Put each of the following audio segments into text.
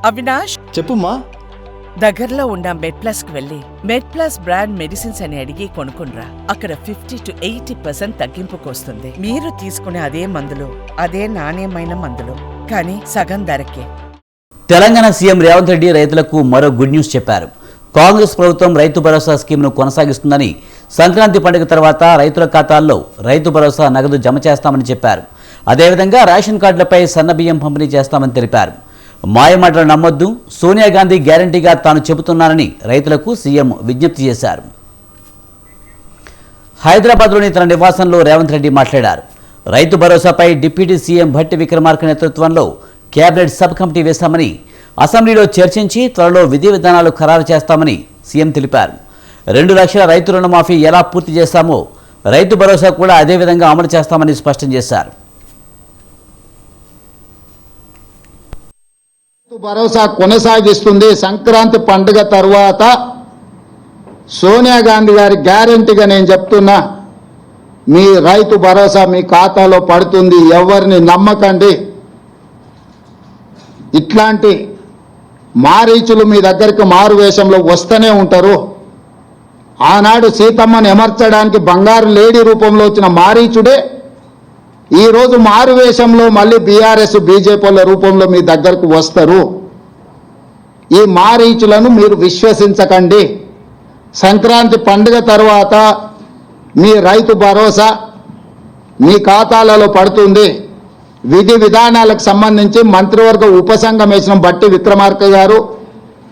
అవినాష్, చెప్పుమా. దగ్గరలో ఉన్న మెడ్ప్లస్ కు వెళ్ళి మెడ్ప్లస్ బ్రాండ్ మెడిసిన్స్ అని అడిగి కొనుక్కునరా. అక్కడ 50 to 80% తగ్గింపుకు వస్తుంది. మీరు తీసుకునే అదే మందులు, అదే నాణ్యమైన మందులు, కానీ సగం ధరకే. తెలంగాణ సీఎం రేవంత్ రెడ్డి రైతులకు మరో గుడ్ న్యూస్ చెప్పారు. కాంగ్రెస్ ప్రభుత్వం రైతు భరోసా స్కీమ్ను కొనసాగిస్తుందని, సంక్రాంతి పండుగ తర్వాత రైతుల ఖాతాల్లో రైతు భరోసా నగదు జమ చేస్తామని చెప్పారు. అదేవిధంగా రేషన్ కార్డులపై సన్నబియ్యం పంపిణీ చేస్తామని తెలిపారు. మాయమాటలు నమ్మొద్దు, సోనియా గాంధీ గ్యారంటీగా తాను చెబుతున్నానని రైతులకు సీఎం విజ్ఞప్తి చేశారు. హైదరాబాద్లోని తన నివాసంలో రేవంత్ రెడ్డి మాట్లాడారు. రైతు భరోసాపై డిప్యూటీ సీఎం భట్టి విక్రమార్క నేతృత్వంలో కేబినెట్ సబ్ కమిటీ వేశామని, అసెంబ్లీలో చర్చించి త్వరలో విధి విధానాలు ఖరారు చేస్తామని సీఎం తెలిపారు. 2 లక్షల రైతు రుణమాఫీ ఎలా పూర్తి చేస్తామో రైతు భరోసా కూడా అదేవిధంగా అమలు చేస్తామని స్పష్టం చేశారు. భరోసా కొనసాగిస్తుంది. సంక్రాంతి పండుగ తర్వాత సోనియా గాంధీ గారి గ్యారెంటీగా నేను చెప్తున్నా, మీ రైతు భరోసా మీ ఖాతాలో పడుతుంది. ఎవరిని నమ్మకండి. ఇట్లాంటి మారీచులు మీ దగ్గరికి మారు వేషంలో వస్తూనే ఉంటారు. ఆనాడు సీతమ్మను ఎమర్చడానికి బంగారు లేడీ రూపంలో వచ్చిన మారీచుడే ఈరోజు మారు వేషంలో మళ్ళీ బీఆర్ఎస్ బీజేపీల రూపంలో మీ దగ్గరకు వస్తారు. ఈ మారీచులను మీరు విశ్వసించకండి. సంక్రాంతి పండుగ తర్వాత మీ రైతు భరోసా మీ ఖాతాలలో పడుతుంది. విధి విధానాలకు సంబంధించి మంత్రివర్గ ఉపసంఘం వేసిన భట్టి విక్రమార్క గారు,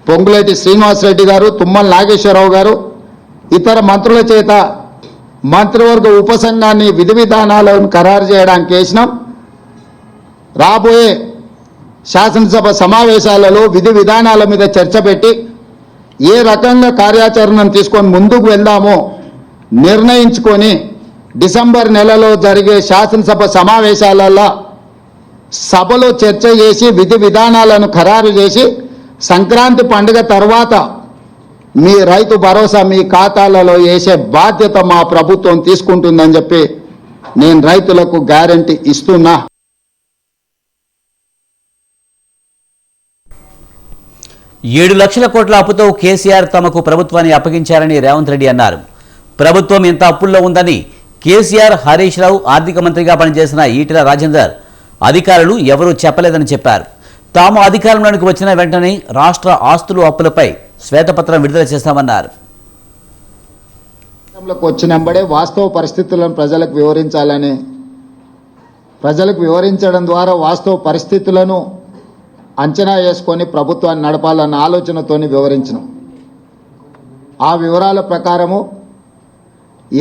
పొంగులేటి శ్రీనివాసరెడ్డి గారు, తుమ్మల నాగేశ్వరరావు గారు, ఇతర మంత్రుల చేత మంత్రివర్గ ఉపసంఘాన్ని విధి విధానాలను ఖరారు చేయడానికి వేసినాం. రాబోయే శాసనసభ సమావేశాలలో విధి విధానాల మీద చర్చ పెట్టి ఏ రకంగా కార్యాచరణను తీసుకొని ముందుకు వెళ్దామో నిర్ణయించుకొని డిసెంబర్ నెలలో జరిగే శాసనసభ సమావేశాలలో సభలో చర్చ చేసి విధి విధానాలను ఖరారు చేసి సంక్రాంతి పండుగ తర్వాత మీ రైతు భరోసా మీ ఖాతాలలో వేసే బాధ్యత మా ప్రభుత్వం తీసుకుంటుందని చెప్పి నేను రైతులకు గ్యారంటీ ఇస్తున్నా. $7 లక్షల కోట్ల అప్పుతో కేసీఆర్ తమకు ప్రభుత్వాన్ని అప్పగించారని రేవంత్ రెడ్డి అన్నారు. ప్రభుత్వం ఎంత అప్పుల్లో ఉందని కేసీఆర్, హరీష్ రావు ఆర్థిక మంత్రిగా పనిచేసిన ఈటెల రాజేందర్ అధికారులు ఎవరూ చెప్పలేదని చెప్పారు. తాము అధికారంలోకి వచ్చిన వెంటనే రాష్ట్ర ఆస్తులు అప్పులపై శ్వేతపత్రం విడుదల చేస్తామన్నారు. వచ్చినంబడే వాస్తవ పరిస్థితులను ప్రజలకు వివరించడం ద్వారా వాస్తవ పరిస్థితులను అంచనా వేసుకొని ప్రభుత్వాన్ని నడపాలన్న ఆలోచనతోని వివరించినాం. ఆ వివరాల ప్రకారము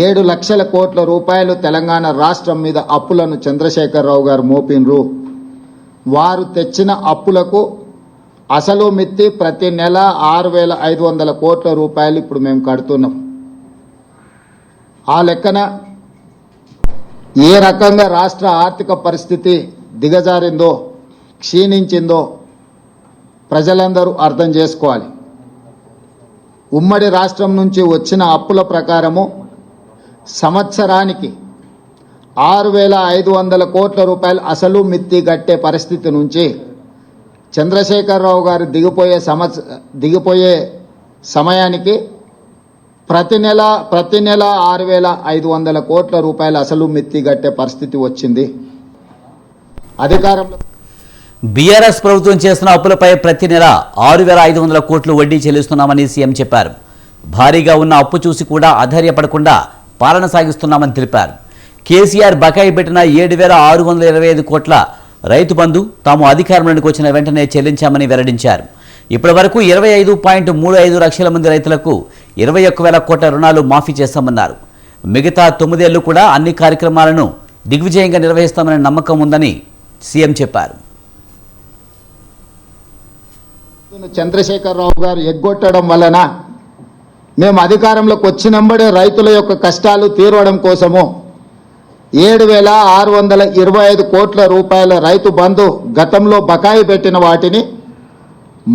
7 లక్షల కోట్ల రూపాయలు తెలంగాణ రాష్ట్రం మీద అప్పులను చంద్రశేఖరరావు గారు మోపినరు. వారు తెచ్చిన అప్పులకు అసలు మిత్తి ప్రతి నెల 6,500 కోట్ల రూపాయలు ఇప్పుడు మేము కడుతున్నాం. ఆ లెక్కన ఏ రకంగా రాష్ట్ర ఆర్థిక పరిస్థితి దిగజారిందో, క్షీణించిందో ప్రజలందరూ అర్థం చేసుకోవాలి. ఉమ్మడి రాష్ట్రం నుంచి వచ్చిన అప్పుల ప్రకారము సంవత్సరానికి 6,500 కోట్ల రూపాయలు అసలు మిత్తి గట్టే పరిస్థితి నుంచి చంద్రశేఖరరావు గారు దిగిపోయే సమయానికి ప్రతి నెల 6,500 కోట్ల రూపాయలు అసలు మిత్తి గట్టే పరిస్థితి వచ్చింది. అధికారంలో బీఆర్ఎస్ ప్రభుత్వం చేస్తున్న అప్పులపై ప్రతి నెల 6,500 కోట్లు వడ్డీ చెల్లిస్తున్నామని సీఎం చెప్పారు. భారీగా ఉన్న అప్పు చూసి కూడా అధైర్యపడకుండా పాలన సాగిస్తున్నామని తెలిపారు. కేసీఆర్ బకాయి పెట్టిన 7,625 కోట్ల రైతు బంధు తాము అధికారంలోకి వచ్చిన వెంటనే చెల్లించామని వెల్లడించారు. ఇప్పటి వరకు 25.35 లక్షల మంది రైతులకు 21,000 కోట్ల రుణాలు మాఫీ చేస్తామన్నారు. మిగతా 9 ఏళ్లు కూడా అన్ని కార్యక్రమాలను దిగ్విజయంగా నిర్వహిస్తామనే నమ్మకం ఉందని సీఎం చెప్పారు. చంద్రశేఖరరావు గారు ఎగ్గొట్టడం వలన మేము అధికారంలోకి వచ్చినంబడే రైతుల యొక్క కష్టాలు తీరవడం కోసము 7,625 కోట్ల రూపాయల రైతు బంధు గతంలో బకాయి పెట్టిన వాటిని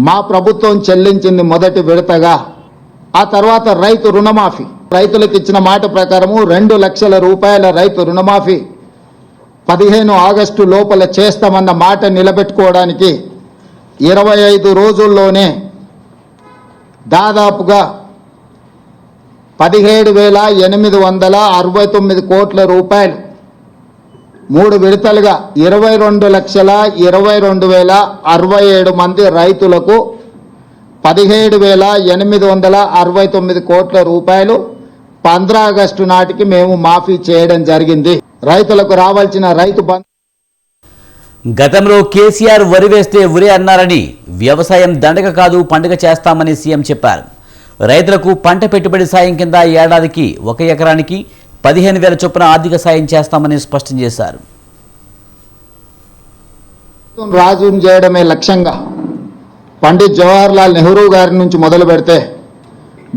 మా ప్రభుత్వం చెల్లించింది మొదటి విడతగా. ఆ తర్వాత రైతు రుణమాఫీ, రైతులకు ఇచ్చిన మాట ప్రకారము 2 లక్షల రూపాయల రైతు రుణమాఫీ 15 ఆగస్టు లోపల చేస్తామన్న మాట నిలబెట్టుకోవడానికి 25 రోజుల్లోనే దాదాపుగా 17,869 కోట్ల రూపాయలు 3 విడతలుగా 22,22,067 మంది రైతులకు 17,869 కోట్ల రూపాయలు 15 ఆగస్టు నాటికి మేము మాఫీ చేయడం జరిగింది. రైతులకు రావాల్సిన రైతు బంధు గతంలో కేసీఆర్ వరి వేస్తే ఉరి అన్నారని, వ్యవసాయం దండగ కాదు పండుగ చేస్తామని సీఎం చెప్పారు. రైతులకు పంట పెట్టుబడి సాయం కింద ఏడాదికి 1 ఎకరానికి 15,000 చొప్పున ఆర్థిక సాయం చేస్తామని స్పష్టం చేశారు. రాజును చేయడమే లక్ష్యంగా పండిత్ జవహర్లాల్ నెహ్రూ గారి నుంచి మొదలు పెడితే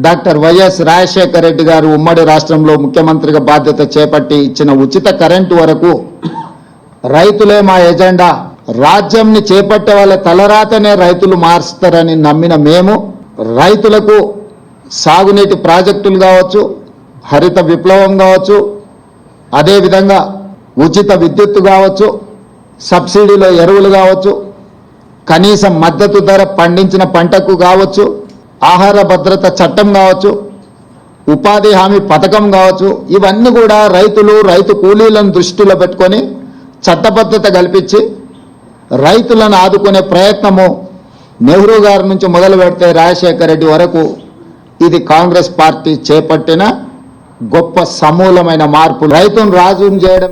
డాక్టర్ వైఎస్ రాజశేఖర రెడ్డి గారు ఉమ్మడి రాష్ట్రంలో ముఖ్యమంత్రిగా బాధ్యత చేపట్టి ఇచ్చిన ఉచిత కరెంటు వరకు రైతులే మా ఎజెండా, రాజ్యంని చేపట్టే వాళ్ళ తలరాతనే రైతులు మారుస్తారని నమ్మిన మేము రైతులకు సాగునీటి ప్రాజెక్టులు కావచ్చు, హరిత విప్లవం కావచ్చు, అదేవిధంగా ఉచిత విద్యుత్తు కావచ్చు, సబ్సిడీలో ఎరువులు కావచ్చు, కనీస మద్దతు ధర పండించిన పంటకు కావచ్చు, ఆహార భద్రత చట్టం కావచ్చు, ఉపాధి హామీ పథకం కావచ్చు, ఇవన్నీ కూడా రైతు కూలీలను దృష్టిలో పెట్టుకొని చట్టబద్ధత కల్పించి రైతులను ఆదుకునే ప్రయత్నము నెహ్రూ గారి నుంచి మొదలు పెడితే రాజశేఖర రెడ్డి వరకు ఇది కాంగ్రెస్ పార్టీ చేపట్టిన గొప్ప సమూలమైన మార్పు. రైతును రాజును చేయడం